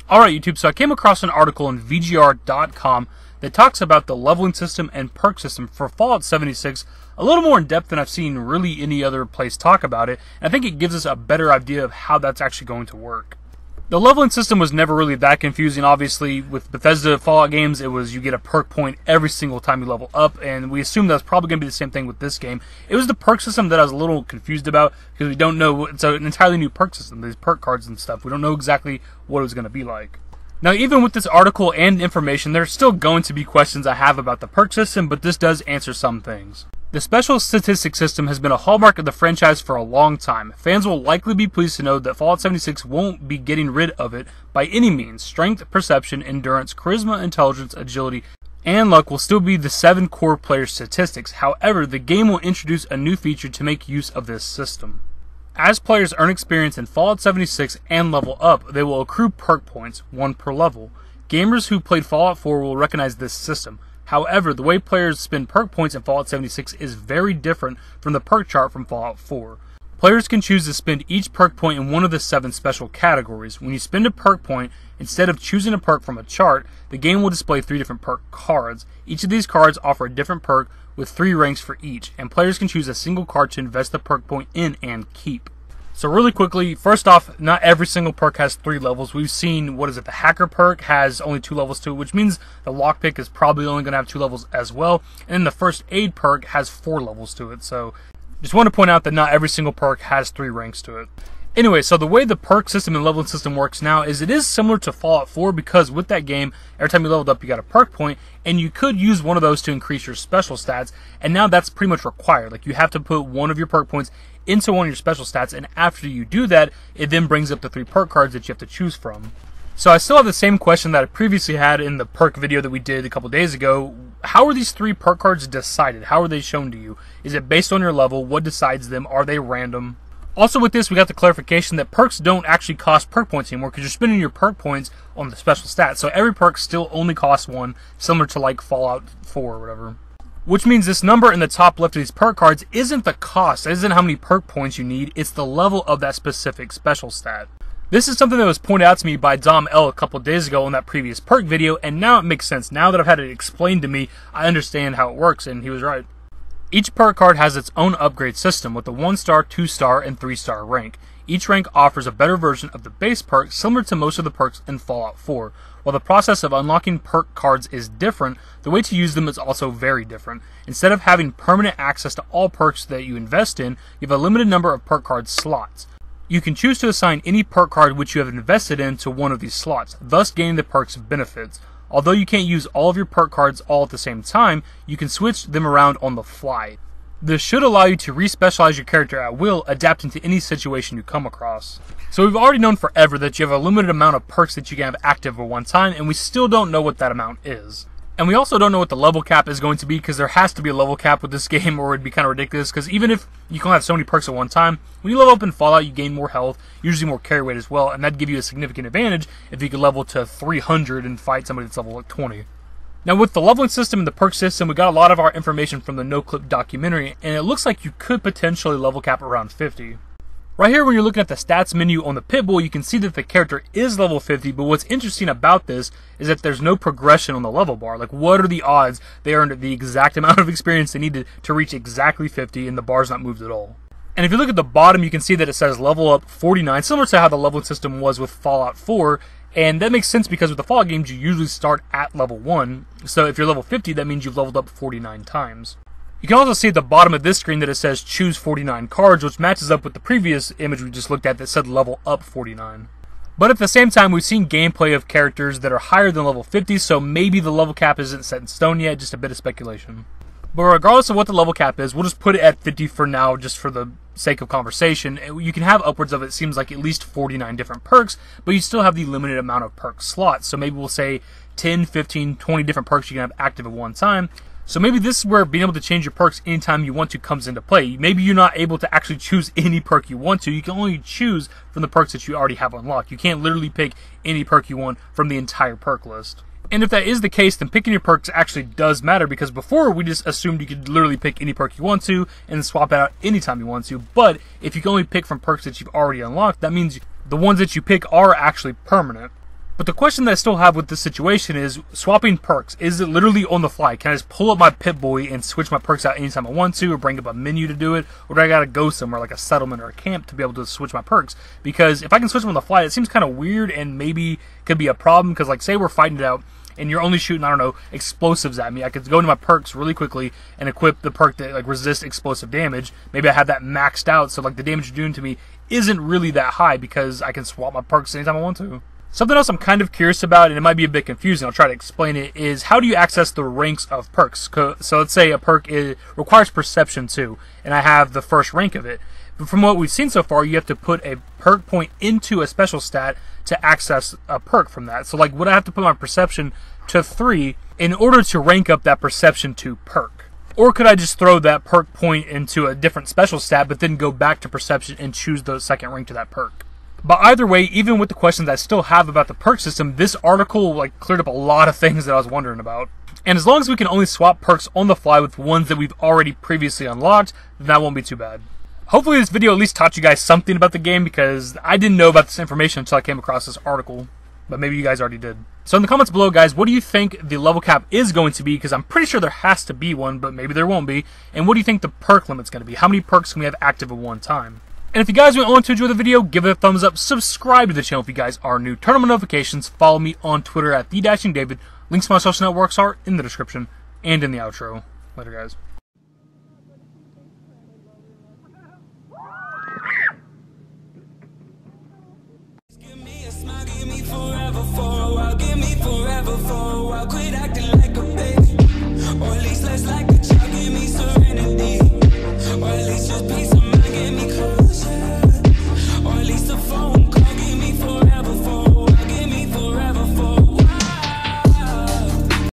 Alright YouTube, so I came across an article on VGR.com that talks about the leveling system and perk system for Fallout 76 a little more in depth than I've seen really any other place talk about it, and I think it gives us a better idea of how that's actually going to work. The leveling system was never really that confusing. Obviously, with Bethesda Fallout games, it was you get a perk point every single time you level up, and we assume that's probably going to be the same thing with this game. It was the perk system that I was a little confused about, because we don't know, it's an entirely new perk system, these perk cards and stuff. We don't know exactly what it was going to be like. Now, even with this article and information, there's still going to be questions I have about the perk system, but this does answer some things. The special statistics system has been a hallmark of the franchise for a long time. Fans will likely be pleased to know that Fallout 76 won't be getting rid of it by any means. Strength, perception, endurance, charisma, intelligence, agility, and luck will still be the 7 core player statistics. However, the game will introduce a new feature to make use of this system. As players earn experience in Fallout 76 and level up, they will accrue perk points, 1 per level. Gamers who played Fallout 4 will recognize this system. However, the way players spend perk points in Fallout 76 is very different from the perk chart from Fallout 4. Players can choose to spend each perk point in one of the 7 special categories. When you spend a perk point, instead of choosing a perk from a chart, the game will display 3 different perk cards. Each of these cards offer a different perk with 3 ranks for each, and players can choose a single card to invest the perk point in and keep. So really quickly, first off, not every single perk has 3 levels. We've seen, the hacker perk has only 2 levels to it, which means the lockpick is probably only going to have 2 levels as well. And then the first aid perk has 4 levels to it. So just want to point out that not every single perk has 3 ranks to it. Anyway, so the way the perk system and leveling system works now is it is similar to Fallout 4, because with that game, every time you leveled up, you got a perk point, and you could use one of those to increase your special stats, and now that's pretty much required. Like, you have to put one of your perk points into one of your special stats, and after you do that, it then brings up the 3 perk cards that you have to choose from. So I still have the same question that I previously had in the perk video that we did a couple days ago. How are these 3 perk cards decided? How are they shown to you? Is it based on your level? What decides them? Are they random? Also with this, we got the clarification that perks don't actually cost perk points anymore, because you're spending your perk points on the special stats. So every perk still only costs 1, similar to like Fallout 4 or whatever. Which means this number in the top left of these perk cards isn't the cost, it isn't how many perk points you need, it's the level of that specific special stat. This is something that was pointed out to me by Dom L a couple days ago on that previous perk video, and now it makes sense. Now that I've had it explained to me, I understand how it works, and he was right. Each perk card has its own upgrade system with a 1-star, 2-star, and 3-star rank. Each rank offers a better version of the base perk, similar to most of the perks in Fallout 4. While the process of unlocking perk cards is different, the way to use them is also very different. Instead of having permanent access to all perks that you invest in, you have a limited number of perk card slots. You can choose to assign any perk card which you have invested in to one of these slots, thus gaining the perk's benefits. Although you can't use all of your perk cards all at the same time, you can switch them around on the fly. This should allow you to re-specialize your character at will, adapting to any situation you come across. So we've already known forever that you have a limited amount of perks that you can have active at one time, and we still don't know what that amount is. And we also don't know what the level cap is going to be, because there has to be a level cap with this game, or it'd be kind of ridiculous, because even if you can have so many perks at one time, when you level up in Fallout, you gain more health, usually more carry weight as well, and that'd give you a significant advantage if you could level to 300 and fight somebody that's level like 20. Now with the leveling system and the perk system, we got a lot of our information from the NoClip documentary, and it looks like you could potentially level cap around 50. Right here, when you're looking at the stats menu on the Pitbull, you can see that the character is level 50, but what's interesting about this is that there's no progression on the level bar. Like, what are the odds they earned the exact amount of experience they needed to reach exactly 50, and the bar's not moved at all? And if you look at the bottom, you can see that it says level up 49, similar to how the leveling system was with Fallout 4, and that makes sense because with the Fallout games, you usually start at level 1, so if you're level 50, that means you've leveled up 49 times. You can also see at the bottom of this screen that it says choose 49 cards, which matches up with the previous image we just looked at that said level up 49. But at the same time, we've seen gameplay of characters that are higher than level 50, so maybe the level cap isn't set in stone yet, just a bit of speculation. But regardless of what the level cap is, we'll just put it at 50 for now, just for the sake of conversation. You can have upwards of, it seems like, at least 49 different perks, but you still have the limited amount of perk slots. So maybe we'll say 10, 15, 20 different perks you can have active at one time. So maybe this is where being able to change your perks anytime you want to comes into play. Maybe you're not able to actually choose any perk you want to. You can only choose from the perks that you already have unlocked. You can't literally pick any perk you want from the entire perk list. And if that is the case, then picking your perks actually does matter, because before we just assumed you could literally pick any perk you want to and swap it out anytime you want to. But if you can only pick from perks that you've already unlocked, that means the ones that you pick are actually permanent. But the question that I still have with this situation is swapping perks. Is it literally on the fly? Can I just pull up my Pip-Boy and switch my perks out anytime I want to, or bring up a menu to do it? Or do I gotta go somewhere like a settlement or a camp to be able to switch my perks? Because if I can switch them on the fly, it seems kind of weird and maybe could be a problem. Because like say we're fighting it out and you're only shooting, I don't know, explosives at me. I could go into my perks really quickly and equip the perk that like resists explosive damage. Maybe I have that maxed out, so like the damage you're doing to me isn't really that high because I can swap my perks anytime I want to. Something else I'm kind of curious about, and it might be a bit confusing, I'll try to explain it, is how do you access the ranks of perks? So let's say a perk requires Perception 2, and I have the first rank of it. But from what we've seen so far, you have to put a perk point into a special stat to access a perk from that. So like, would I have to put my Perception to 3 in order to rank up that Perception 2 perk? Or could I just throw that perk point into a different special stat, but then go back to Perception and choose the second rank to that perk? But either way, even with the questions I still have about the perk system, this article like cleared up a lot of things that I was wondering about. And as long as we can only swap perks on the fly with ones that we've already previously unlocked, then that won't be too bad. Hopefully this video at least taught you guys something about the game, because I didn't know about this information until I came across this article. But maybe you guys already did. So in the comments below, guys, what do you think the level cap is going to be? Because I'm pretty sure there has to be one, but maybe there won't be. And what do you think the perk limit's going to be? How many perks can we have active at one time? And if you guys went on to enjoy the video, give it a thumbs up, subscribe to the channel if you guys are new, turn on notifications, follow me on Twitter at TheDashingDavid. Links to my social networks are in the description and in the outro. Later, guys. Give me forever for a while, quit